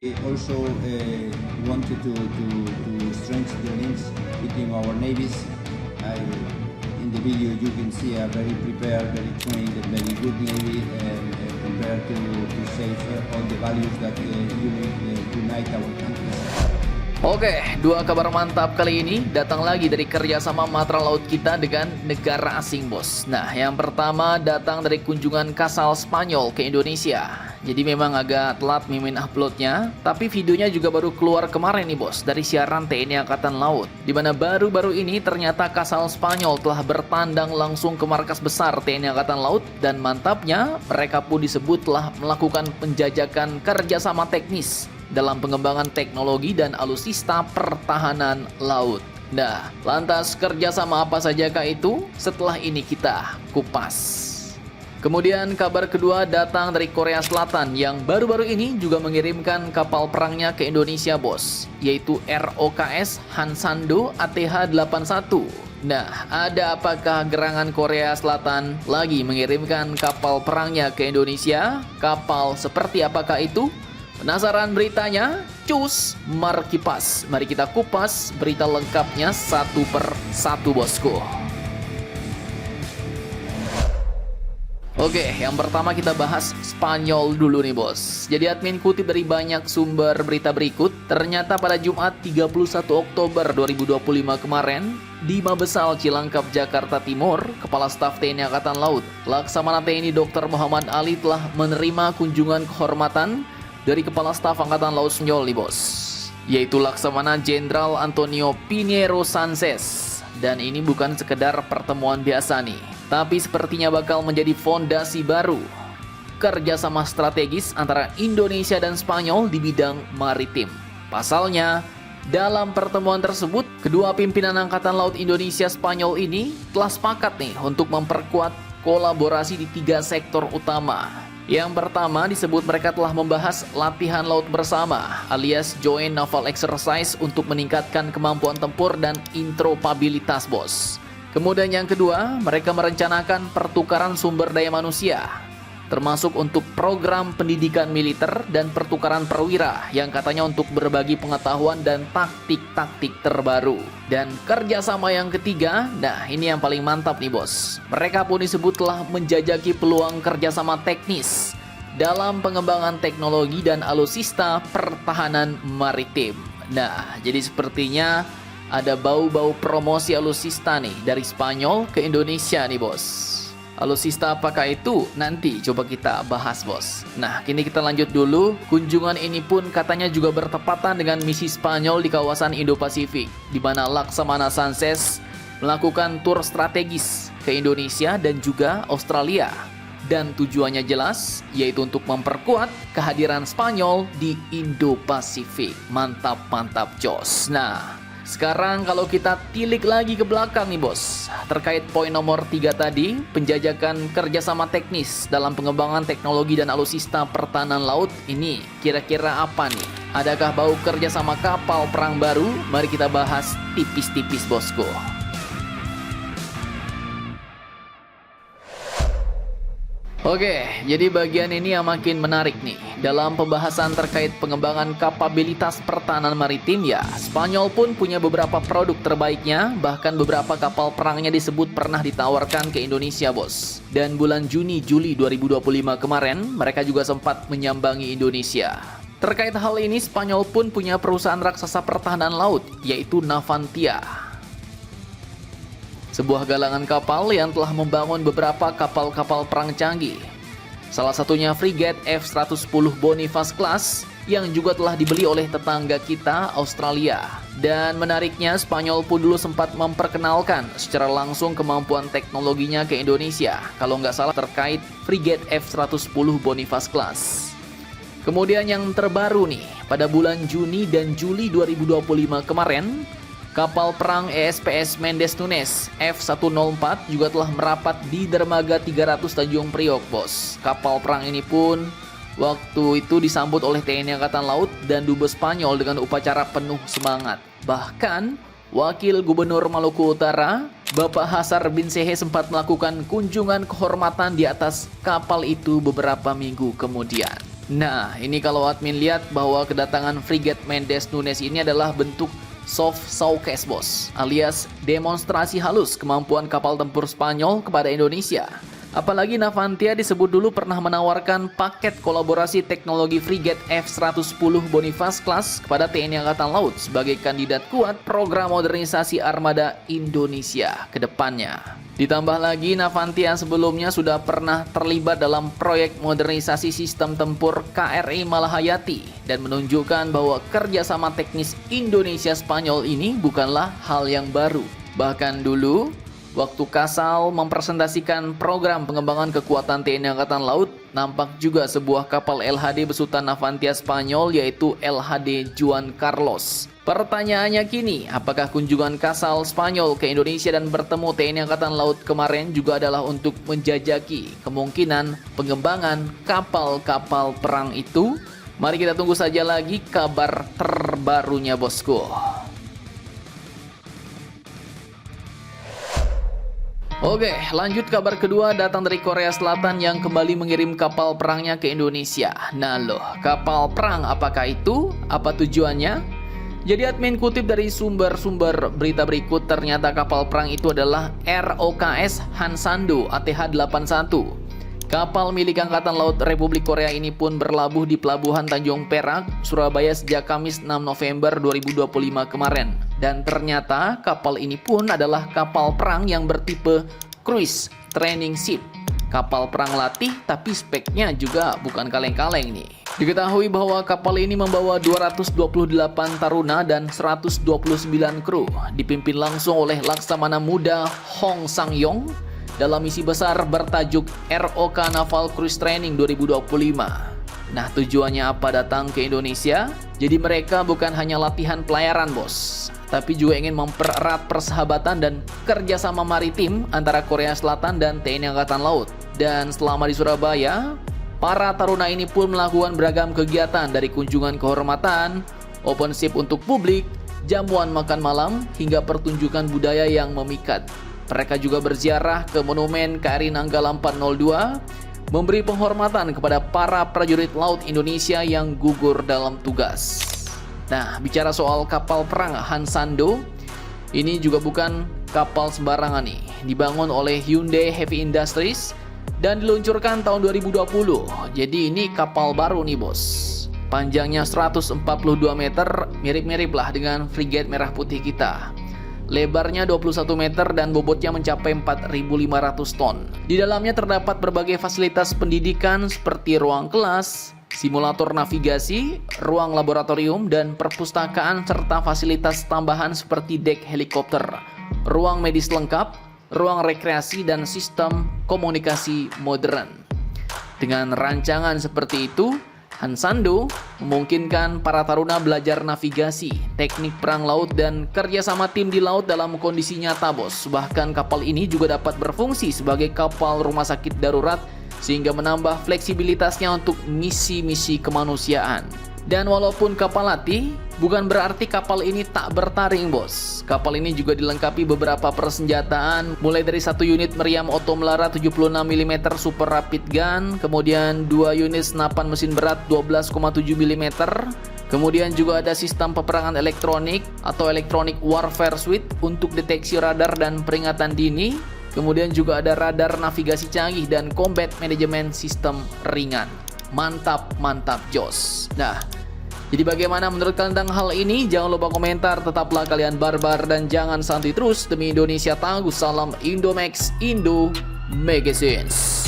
We also wanted to strengthen the links between our navies. In the video you can see a very prepared, very trained, and very good navy prepared to save all the values that unite our countries. Oke, dua kabar mantap kali ini datang lagi dari kerjasama matra laut kita dengan negara asing, bos. Nah, yang pertama datang dari kunjungan Kasal Spanyol ke Indonesia. Jadi memang agak telat mimin uploadnya, tapi videonya juga baru keluar kemarin nih, bos, dari siaran TNI Angkatan Laut. Di mana baru-baru ini ternyata Kasal Spanyol telah bertandang langsung ke markas besar TNI Angkatan Laut, dan mantapnya mereka pun disebut telah melakukan penjajakan kerjasama teknis dalam pengembangan teknologi dan alutsista pertahanan laut. Nah, lantas kerjasama apa sajakah itu? Setelah ini kita kupas. Kemudian kabar kedua datang dari Korea Selatan yang baru-baru ini juga mengirimkan kapal perangnya ke Indonesia, bos, yaitu ROKS Hansando ATH-81. Nah, ada apakah gerangan Korea Selatan lagi mengirimkan kapal perangnya ke Indonesia? Kapal seperti apakah itu? Penasaran beritanya? Cus, mari kipas. Mari kita kupas berita lengkapnya satu per satu, bosku. Oke, yang pertama kita bahas Spanyol dulu nih, bos. Jadi admin kutip dari banyak sumber berita berikut, ternyata pada Jumat 31 Oktober 2025 kemarin, di Mabesal Cilangkap, Jakarta Timur, Kepala Staf TNI Angkatan Laut, Laksamana TNI Dr. Muhammad Ali telah menerima kunjungan kehormatan dari Kepala Staf Angkatan Laut Spanyol nih, bos, yaitu Laksamana Jenderal Antonio Pinheiro Sanchez. Dan ini bukan sekedar pertemuan biasa nih, tapi sepertinya bakal menjadi fondasi baru kerjasama strategis antara Indonesia dan Spanyol di bidang maritim. Pasalnya, dalam pertemuan tersebut, kedua pimpinan Angkatan Laut Indonesia Spanyol ini telah sepakat nih untuk memperkuat kolaborasi di 3 sektor utama. Yang pertama disebut mereka telah membahas latihan laut bersama alias Joint Naval Exercise untuk meningkatkan kemampuan tempur dan interoperabilitas, bos. Kemudian yang kedua, mereka merencanakan pertukaran sumber daya manusia, termasuk untuk program pendidikan militer dan pertukaran perwira yang katanya untuk berbagi pengetahuan dan taktik-taktik terbaru. Dan kerjasama yang ketiga, nah ini yang paling mantap nih, bos. Mereka pun disebut telah menjajaki peluang kerjasama teknis dalam pengembangan teknologi dan alutsista pertahanan maritim. Nah, jadi sepertinya ada bau-bau promosi alutsista nih dari Spanyol ke Indonesia nih, bos. Alutsista apakah itu? Nanti coba kita bahas, bos. Nah, kini kita lanjut dulu. Kunjungan ini pun katanya juga bertepatan dengan misi Spanyol di kawasan Indo-Pasifik, di mana Laksamana Sanchez melakukan tur strategis ke Indonesia dan juga Australia. Dan tujuannya jelas, yaitu untuk memperkuat kehadiran Spanyol di Indo-Pasifik. Mantap, jos. Nah, sekarang kalau kita tilik lagi ke belakang nih, bos, terkait poin nomor 3 tadi, penjajakan kerjasama teknis dalam pengembangan teknologi dan alutsista pertahanan laut, ini kira-kira apa nih? Adakah bau kerjasama kapal perang baru? Mari kita bahas tipis-tipis, bosku. Oke, jadi bagian ini yang makin menarik nih. Dalam pembahasan terkait pengembangan kapabilitas pertahanan maritim, ya, Spanyol pun punya beberapa produk terbaiknya, bahkan beberapa kapal perangnya disebut pernah ditawarkan ke Indonesia, bos. Dan bulan Juni-Juli 2025 kemarin, mereka juga sempat menyambangi Indonesia. Terkait hal ini, Spanyol pun punya perusahaan raksasa pertahanan laut, yaitu Navantia, sebuah galangan kapal yang telah membangun beberapa kapal-kapal perang canggih. Salah satunya frigate F-110 Boniface Class yang juga telah dibeli oleh tetangga kita, Australia. Dan menariknya, Spanyol pun dulu sempat memperkenalkan secara langsung kemampuan teknologinya ke Indonesia, kalau nggak salah terkait frigate F-110 Boniface Class. Kemudian yang terbaru nih, pada bulan Juni dan Juli 2025 kemarin, kapal perang ESPS Mendes Nunes F-104 juga telah merapat di dermaga 300 Tanjung Priok, bos. Kapal perang ini pun waktu itu disambut oleh TNI Angkatan Laut dan Dubes Spanyol dengan upacara penuh semangat. Bahkan, Wakil Gubernur Maluku Utara, Bapak Hasar bin Sehe sempat melakukan kunjungan kehormatan di atas kapal itu beberapa minggu kemudian. Nah, ini kalau admin lihat bahwa kedatangan frigate Mendes Nunes ini adalah bentuk soft showcase bos, alias demonstrasi halus kemampuan kapal tempur Spanyol kepada Indonesia. Apalagi Navantia disebut dulu pernah menawarkan paket kolaborasi teknologi frigate F-110 Boniface Class kepada TNI Angkatan Laut sebagai kandidat kuat program modernisasi armada Indonesia ke depannya. Ditambah lagi Navantia sebelumnya sudah pernah terlibat dalam proyek modernisasi sistem tempur KRI Malahayati dan menunjukkan bahwa kerjasama teknis Indonesia-Spanyol ini bukanlah hal yang baru. Bahkan dulu, waktu Kasal mempresentasikan program pengembangan kekuatan TNI Angkatan Laut, nampak juga sebuah kapal LHD besutan Navantia Spanyol yaitu LHD Juan Carlos. Pertanyaannya kini, apakah kunjungan Kasal Spanyol ke Indonesia dan bertemu TNI Angkatan Laut kemarin juga adalah untuk menjajaki kemungkinan pengembangan kapal-kapal perang itu? Mari kita tunggu saja lagi kabar terbarunya bosku. Oke, lanjut kabar kedua datang dari Korea Selatan yang kembali mengirim kapal perangnya ke Indonesia. Nah loh, kapal perang apakah itu? Apa tujuannya? Jadi admin kutip dari sumber-sumber berita berikut, ternyata kapal perang itu adalah ROKS Hansando ATH-81. Kapal milik Angkatan Laut Republik Korea ini pun berlabuh di Pelabuhan Tanjung Perak, Surabaya sejak Kamis 6 November 2025 kemarin. Dan ternyata kapal ini pun adalah kapal perang yang bertipe cruise training ship. Kapal perang latih tapi speknya juga bukan kaleng-kaleng nih. Diketahui bahwa kapal ini membawa 228 taruna dan 129 kru, dipimpin langsung oleh Laksamana Muda Hong Sang-yong dalam misi besar bertajuk ROK Naval Cruise Training 2025. Nah, tujuannya apa datang ke Indonesia? Jadi mereka bukan hanya latihan pelayaran bos, tapi juga ingin mempererat persahabatan dan kerjasama maritim antara Korea Selatan dan TNI Angkatan Laut. Dan selama di Surabaya, para taruna ini pun melakukan beragam kegiatan dari kunjungan kehormatan, open ship untuk publik, jamuan makan malam, hingga pertunjukan budaya yang memikat. Mereka juga berziarah ke Monumen KRI Nanggala 402, memberi penghormatan kepada para prajurit laut Indonesia yang gugur dalam tugas. Nah, bicara soal kapal perang Hansando, ini juga bukan kapal sembarangan nih. Dibangun oleh Hyundai Heavy Industries dan diluncurkan tahun 2020. Jadi ini kapal baru nih bos. Panjangnya 142 meter, mirip-mirip lah dengan frigate merah putih kita. Lebarnya 21 meter dan bobotnya mencapai 4.500 ton. Di dalamnya terdapat berbagai fasilitas pendidikan seperti ruang kelas, simulator navigasi, ruang laboratorium, dan perpustakaan serta fasilitas tambahan seperti dek helikopter, ruang medis lengkap, ruang rekreasi, dan sistem komunikasi modern. Dengan rancangan seperti itu, Hansando memungkinkan para taruna belajar navigasi, teknik perang laut, dan kerjasama tim di laut dalam kondisi nyata bos. Bahkan kapal ini juga dapat berfungsi sebagai kapal rumah sakit darurat sehingga menambah fleksibilitasnya untuk misi-misi kemanusiaan. Dan walaupun kapal latih, bukan berarti kapal ini tak bertaring bos. Kapal ini juga dilengkapi beberapa persenjataan, mulai dari 1 unit meriam oto melara 76 mm super rapid gun, kemudian 2 unit senapan mesin berat 12,7 mm, kemudian juga ada sistem peperangan elektronik atau electronic warfare suite untuk deteksi radar dan peringatan dini, kemudian juga ada radar navigasi canggih dan combat management sistem ringan. Mantap, mantap jos. Nah, jadi bagaimana menurut kalian tentang hal ini? Jangan lupa komentar, tetaplah kalian barbar dan jangan santai terus demi Indonesia tangguh. Salam Indomax Indo Magazines.